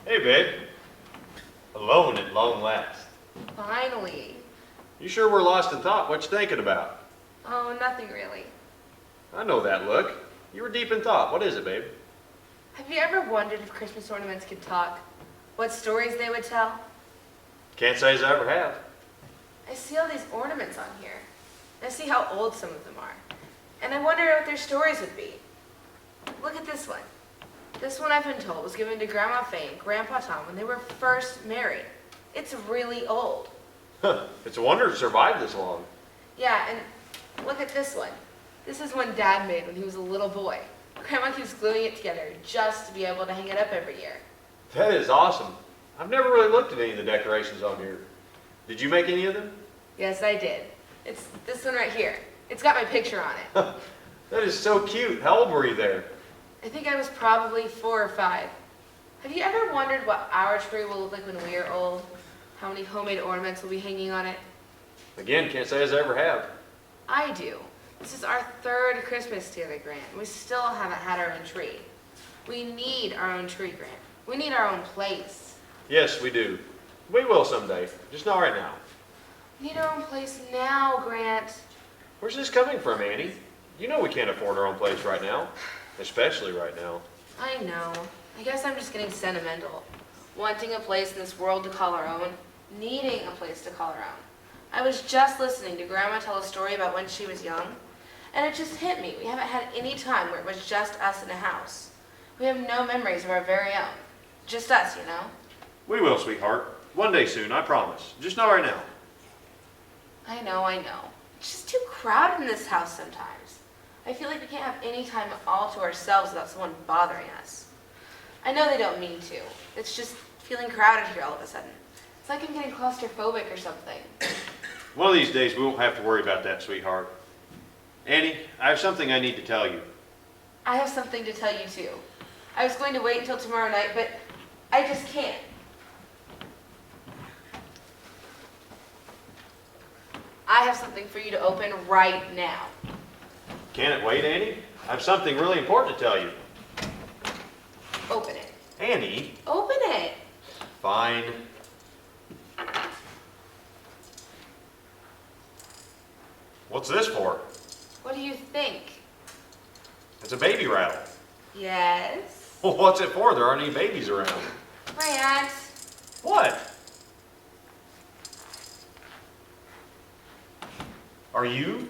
Hey, babe. Alone at long last. Finally. You sure we're lost in thought? What you thinking about? Oh, nothing really. I know that look. You were deep in thought. What is it, babe? Have you ever wondered if Christmas ornaments could talk? What stories they would tell? Can't say as I ever have. I see all these ornaments on here. I see how old some of them are. And I wonder what their stories would be. Look at this one. This one, I've been told, was given to Grandma Faye and Grandpa Tom when they were first married. It's really old. It's a wonder it survived this long. Yeah, and look at this one. This is one Dad made when he was a little boy. Grandma keeps gluing it together just to be able to hang it up every year. That is awesome. I've never really looked at any of the decorations on here. Did you make any of them? Yes, I did. It's this one right here. It's got my picture on it. That is so cute. How old were you there? I think I was probably 4 or 5. Have you ever wondered what our tree will look like when we are old? How many homemade ornaments will be hanging on it? Again, can't say as I ever have. I do. This is our 3rd Christmas together, Grant. We still haven't had our own tree. We need our own tree, Grant. We need our own place. Yes, we do. We will someday. Just not right now. We need our own place now, Grant. Where's this coming from, Annie? You know we can't afford our own place right now. Especially right now. I know. I guess I'm just getting sentimental. Wanting a place in this world to call our own. Needing a place to call our own. I was just listening to Grandma tell a story about when she was young. And it just hit me. We haven't had any time where it was just us in a house. We have no memories of our very own. Just us, you know? We will, sweetheart. One day soon, I promise. Just not right now. I know. It's just too crowded in this house sometimes. I feel like we can't have any time all to ourselves without someone bothering us. I know they don't mean to. It's just feeling crowded here all of a sudden. It's like I'm getting claustrophobic or something. One of these days, we won't have to worry about that, sweetheart. Annie, I have something I need to tell you. I have something to tell you too. I was going to wait until tomorrow night, but I just can't. I have something for you to open right now. Can it wait, Annie? I have something really important to tell you. Open it. Annie? Open it. Fine. What's this for? What do you think? It's a baby rattle. Yes? Well, what's it for? There aren't any babies around. Grant. What? Are you?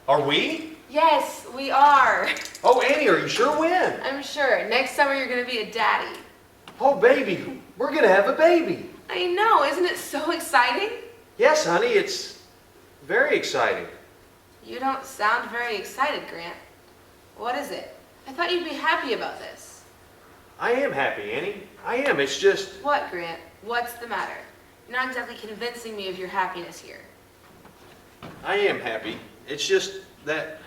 Are we? Yes, we are. Oh, Annie, are you sure when? I'm sure. Next summer you're going to be a daddy. Oh, baby, we're going to have a baby. I know. Isn't it so exciting? Yes, honey, it's very exciting. You don't sound very excited, Grant. What is it? I thought you'd be happy about this. I am happy, Annie. I am. It's just... What, Grant? What's the matter? You're not exactly convincing me of your happiness here. I am happy. It's just that...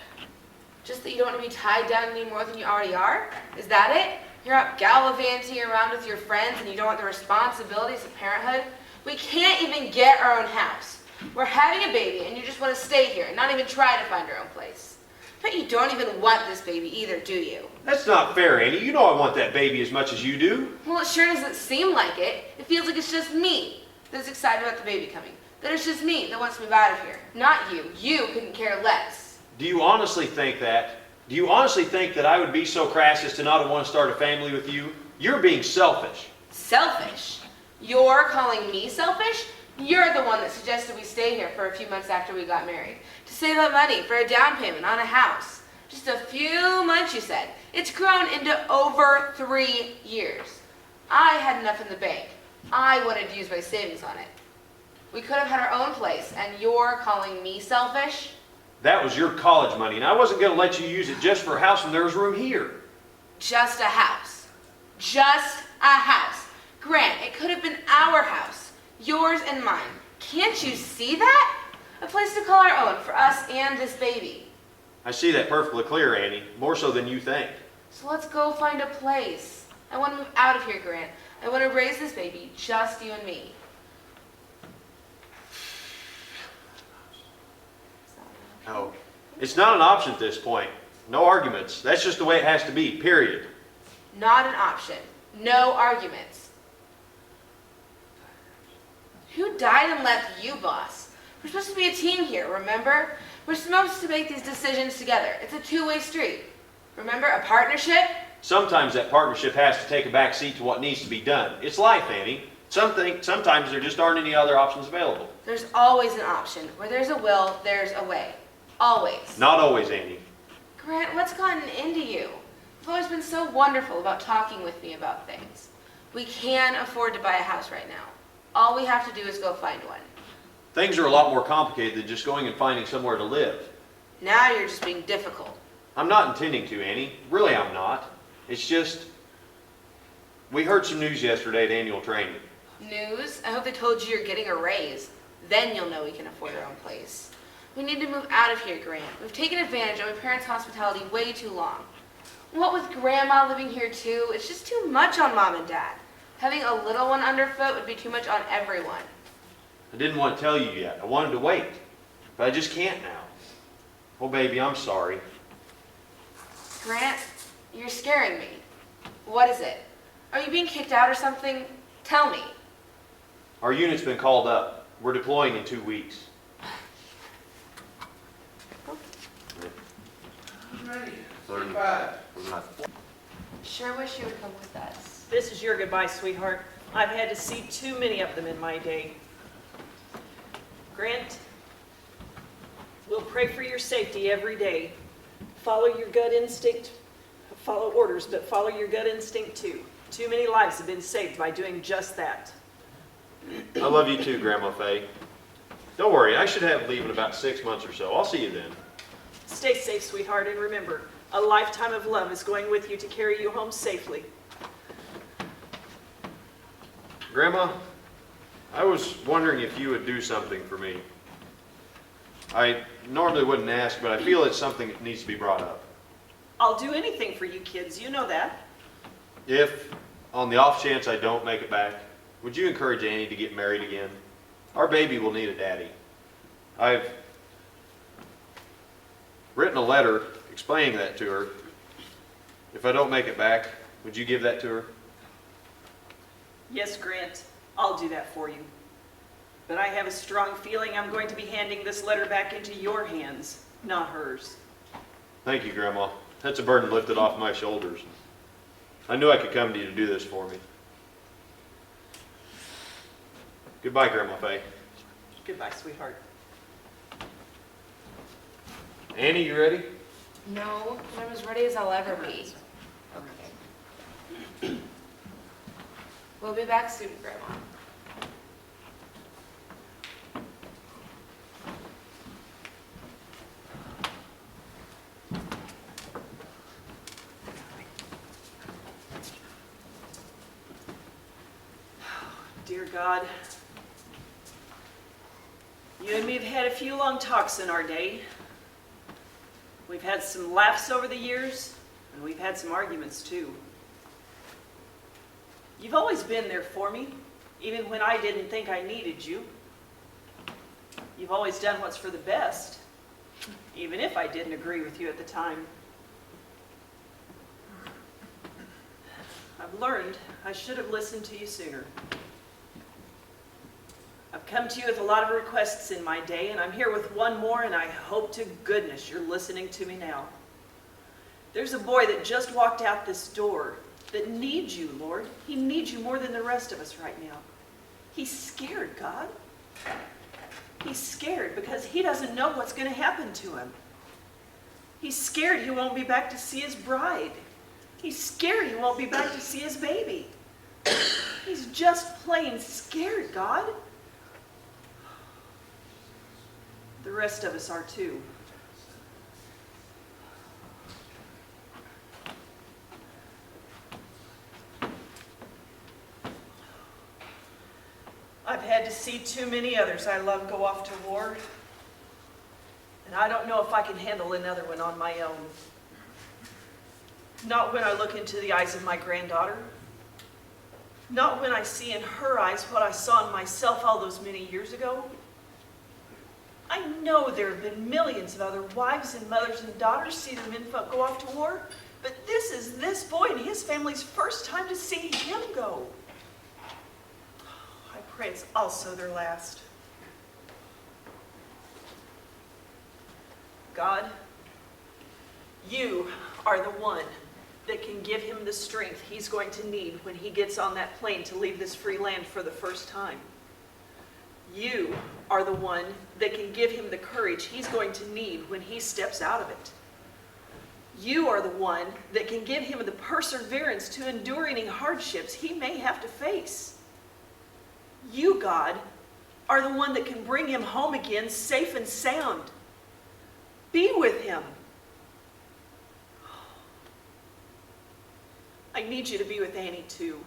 Just that you don't want to be tied down any more than you already are? Is that it? You're out gallivanting around with your friends and you don't want the responsibilities of parenthood? We can't even get our own house. We're having a baby and you just want to stay here and not even try to find your own place. But you don't even want this baby either, do you? That's not fair, Annie. You know I want that baby as much as you do. Well, it sure doesn't seem like it. It feels like it's just me that's excited about the baby coming. That it's just me that wants to move out of here. Not you. You couldn't care less. Do you honestly think that? Do you honestly think that I would be so crass as to not want to start a family with you? You're being selfish. Selfish? You're calling me selfish? You're the one that suggested we stay here for a few months after we got married. To save up money for a down payment on a house. Just a few months, you said. It's grown into over 3 years. I had enough in the bank. I wanted to use my savings on it. We could have had our own place, and you're calling me selfish? That was your college money, and I wasn't going to let you use it just for a house when there was room here. Just a house. Just a house. Grant, it could have been our house. Yours and mine. Can't you see that? A place to call our own for us and this baby. I see that perfectly clear, Annie. More so than you think. So let's go find a place. I want to move out of here, Grant. I want to raise this baby, just you and me. No, it's not an option at this point. No arguments. That's just the way it has to be, period. Not an option. No arguments. Who died and left you, boss? We're supposed to be a team here, remember? We're supposed to make these decisions together. It's a two-way street. Remember, a partnership? Sometimes that partnership has to take a back seat to what needs to be done. It's life, Annie. Sometimes there just aren't any other options available. There's always an option. Where there's a will, there's a way. Always. Not always, Annie. Grant, what's gotten into you? You've always been so wonderful about talking with me about things. We can afford to buy a house right now. All we have to do is go find one. Things are a lot more complicated than just going and finding somewhere to live. Now you're just being difficult. I'm not intending to, Annie. Really, I'm not. It's just, we heard some news yesterday at annual training. News? I hope they told you you're getting a raise. Then you'll know we can afford our own place. We need to move out of here, Grant. We've taken advantage of my parents' hospitality way too long. What with Grandma living here too, it's just too much on Mom and Dad. Having a little one underfoot would be too much on everyone. I didn't want to tell you yet. I wanted to wait. But I just can't now. Oh, baby, I'm sorry. Grant, you're scaring me. What is it? Are you being kicked out or something? Tell me. Our unit's been called up. We're deploying in 2 weeks. Ready. 35. Sure wish you would come with us. This is your goodbye, sweetheart. I've had to see too many of them in my day. Grant, we'll pray for your safety every day. Follow your gut instinct. Follow orders, but follow your gut instinct too. Too many lives have been saved by doing just that. I love you too, Grandma Faye. Don't worry, I should have leave in about 6 months or so. I'll see you then. Stay safe, sweetheart, and remember, a lifetime of love is going with you to carry you home safely. Grandma, I was wondering if you would do something for me. I normally wouldn't ask, but I feel it's something that needs to be brought up. I'll do anything for you kids, you know that. If, on the off chance I don't make it back, would you encourage Annie to get married again? Our baby will need a daddy. I've written a letter explaining that to her. If I don't make it back, would you give that to her? Yes, Grant, I'll do that for you. But I have a strong feeling I'm going to be handing this letter back into your hands, not hers. Thank you, Grandma. That's a burden lifted off my shoulders. I knew I could come to you to do this for me. Goodbye, Grandma Faye. Goodbye, sweetheart. Annie, you ready? No, I'm as ready as I'll ever be. Okay. We'll be back soon, Grandma. Dear God, you and me have had a few long talks in our day. We've had some laughs over the years, and we've had some arguments too. You've always been there for me, even when I didn't think I needed you. You've always done what's for the best, even if I didn't agree with you at the time. I've learned I should have listened to you sooner. I've come to you with a lot of requests in my day, and I'm here with one more, and I hope to goodness you're listening to me now. There's a boy that just walked out this door that needs you, Lord. He needs you more than the rest of us right now. He's scared, God. He's scared because he doesn't know what's going to happen to him. He's scared he won't be back to see his bride. He's scared he won't be back to see his baby. He's just plain scared, God. The rest of us are too. I've had to see too many others I love go off to war, and I don't know if I can handle another one on my own. Not when I look into the eyes of my granddaughter. Not when I see in her eyes what I saw in myself all those many years ago. I know there have been millions of other wives and mothers and daughters see their menfolk go off to war, but this is this boy and his family's first time to see him go. I pray it's also their last. God, you are the one that can give him the strength he's going to need when he gets on that plane to leave this free land for the first time. You are the one that can give him the courage he's going to need when he steps out of it. You are the one that can give him the perseverance to endure any hardships he may have to face. You, God, are the one that can bring him home again safe and sound. Be with him. I need you to be with Annie too.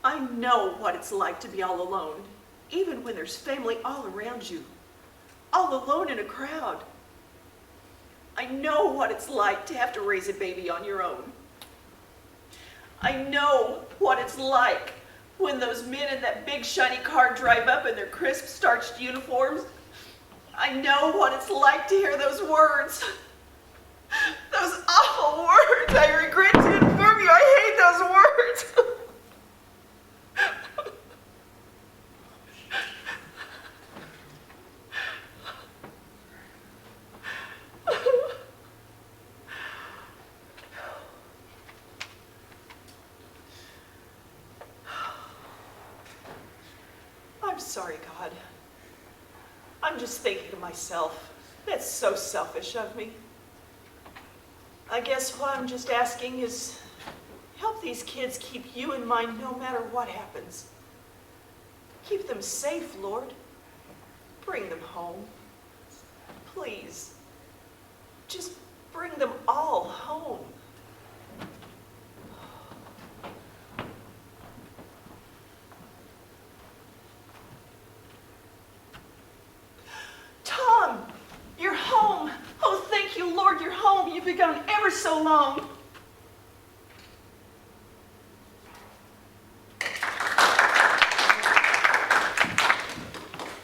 I know what it's like to be all alone, even when there's family all around you, all alone in a crowd. I know what it's like to have to raise a baby on your own. I know what it's like when those men in that big shiny car drive up in their crisp starched uniforms. I know what it's like to hear those words. Those awful words. I regret to inform you, I hate those words. I'm sorry, God. I'm just thinking to myself, that's so selfish of me. I guess what I'm just asking is help these kids keep you in mind no matter what happens. Keep them safe, Lord. Bring them home. Please. Just bring them all home. Tom, you're home. Oh, thank you, Lord, you're home. You've been gone ever so long.